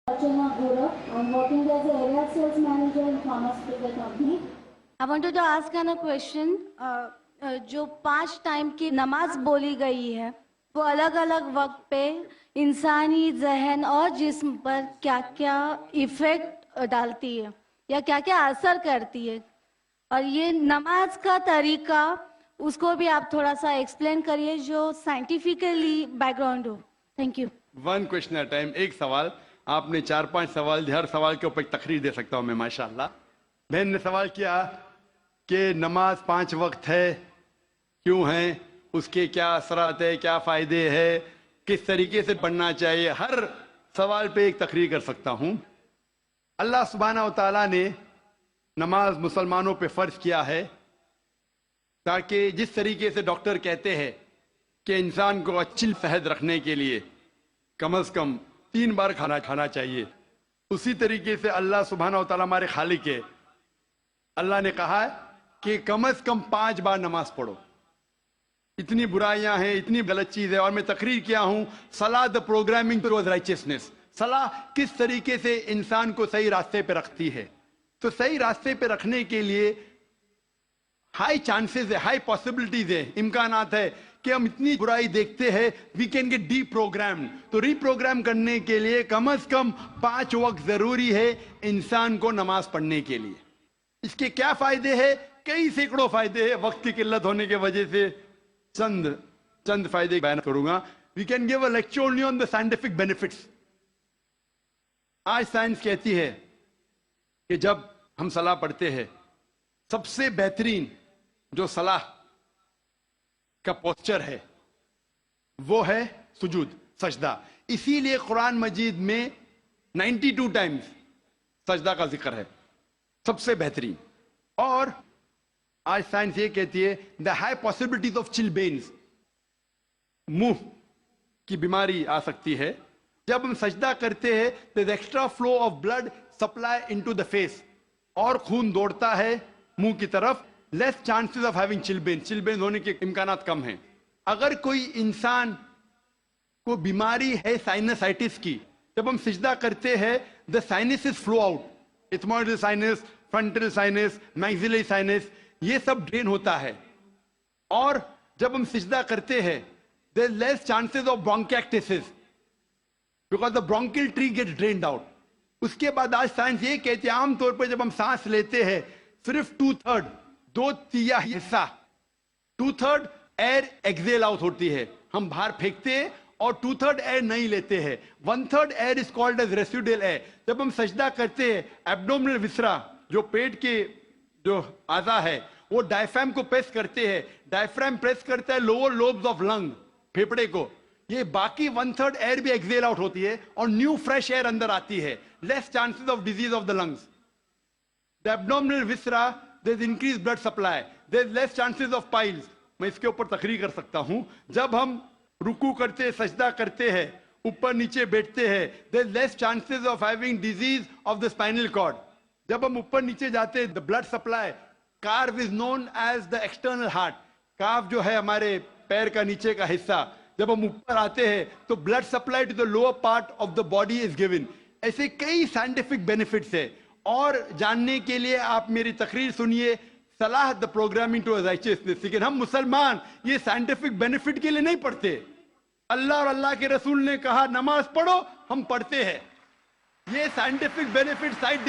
Archana Gura. I'm working as a area sales manager in pharmaceutical company. I wanted to ask a question. जो 5 time की नमाज बोली गई है वो अलग अलग वक्त पे इंसानी जहन और जिस्म पर क्या क्या इफेक्ट डालती है या क्या क्या असर करती है, और ये नमाज का तरीका उसको भी आप थोड़ा सा एक्सप्लेन करिए जो साइंटिफिकली बैकग्राउंड हो. Thank you. One question at time, एक सवाल. आपने 4-5 सवाल, हर सवाल के ऊपर एक तकरीर दे सकता हूं मैं माशाल्लाह. बहन ने सवाल किया कि नमाज 5 वक्त है, क्यों है, उसके क्या असरात है, क्या फायदे है, किस तरीके से पढ़ना चाहिए. हर सवाल पे एक तकरीर कर सकता हूं. अल्लाह सुब्हानहू व तआला ने नमाज मुसलमानों पे फर्ज किया है ताकि जिस तरीके से डॉक्टर कहते हैं कि इंसान को अच्छी सेहत रखने के लिए कम से कम 3 बार खाना खाना चाहिए, उसी तरीके से अल्लाह सुब्हानहू व तआला हमारे खालिक है. अल्लाह ने कहा है कि कम से कम 5 बार नमाज पढ़ो. इतनी बुराइयां हैं, इतनी गलत चीज है. और मैं तकरीर किया हूं सलाह द प्रोग्रामिंग टुवर्ड्स राइचियसनेस. सलाह किस तरीके से इंसान को सही रास्ते पे रखती है. तो सही रास्ते पे रखने के लिए हाई चांसेस है, हाई पॉसिबिलिटीज है, इम्कानात है कि हम इतनी बुराई देखते हैं, वी कैन गेट डीप्रोग्राम्ड. तो रीप्रोग्राम करने के लिए कम से कम 5 वक्त जरूरी है इंसान को नमाज पढ़ने के लिए. इसके क्या फायदे हैं? कई सैकड़ों फायदे हैं. वक्त की किल्लत होने की वजह से चंद फायदे बयान करूंगा. We can give a lecture only on the scientific benefits. आज साइंस कहती है कि जब हम सलाह पढ़ते हैं सबसे बेहतरीन जो सलाह का पोस्चर है वो है सुजूद, सजदा. इसीलिए कुरान मजीद में 92 टाइम्स सजदा का जिक्र है, सबसे बेहतरीन. और आज साइंस ये कहती है द हाई पॉसिबिलिटीज ऑफ चिलबेन्स, मुंह की बीमारी आ सकती है. जब हम सजदा करते हैं तो extra flow of blood supply into the face, और खून दौड़ता है मुंह की तरफ. लेस चांसेस ऑफ हैविंग चिलबेन्स, चिलबेन्स होने के इम्कानात कम हैं. अगर कोई इंसान को बीमारी है साइनसाइटिस की, जब हम सजदा करते हैं the sinuses flow out, ethmoidal sinus, frontal sinus, maxillary sinus, ये सब ड्रेन होता है. और जब हम सजदा करते हैं there is less chances of bronchitis because the bronchial tree gets drained out. उसके बाद आज साइंस ये कहती है आमतौर पर जब हम सांस लेते हैं सिर्फ 2/3, 2/3 हिस्सा, 2/3 एयर एक्सेल आउट होती है, हम बाहर फेंकते हैं, और 2/3 एयर नहीं लेते हैं. 1/3 air is called as residual air. जब हम सजदा करते हैं एब्डोमिनल विसरा, जो पेट के जो आजा है, वो डायफ्राम को प्रेस करते हैं. डायफ्राम प्रेस करता है लोअर लोब्स ऑफ लंग, फेफड़े को. ये बाकी 1/3 एयर भी एक्सेल आउट होती है और न्यू फ्रेश एयर अंदर आती है. Less chances of disease of the lungs. The abdominal viscera there is increase blood supply, there is less chances of piles. मैं इसके ऊपर तकरीर कर सकता हूं. जब हम रुकू करते हैं, सजदा करते हैं, ऊपर नीचे बैठते हैं, there is less chances of having disease of the spinal cord. जब हम ऊपर नीचे जाते हैं the blood supply, curve is known as the external heart. Curve जो है हमारे पैर का नीचे का हिस्सा, जब हम ऊपर आते हैं तो blood supply to the lower part of the body is given. ऐसे कई साइंटिफिक बेनिफिट्स है. और जानने के लिए आप मेरी तकरीर सुनिए सलाह द प्रोग्रामिंग टू राइचियसनेस. लेकिन हम मुसलमान ये साइंटिफिक बेनिफिट के लिए नहीं पढ़ते. अल्लाह और अल्लाह के रसूल ने कहा नमाज पढ़ो, हम पढ़ते हैं. ये साइंटिफिक बेनिफिट साइड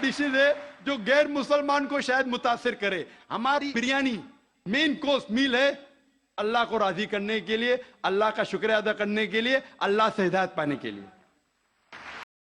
डिशेज है जो गैर मुसलमान को शायद मुतासिर करे. हमारी बिरयानी मेन कोर्स मील है अल्लाह को राजी करने के लिए, अल्लाह का शुक्र अदा करने के लिए, अल्लाह से हिदायत पाने के लिए.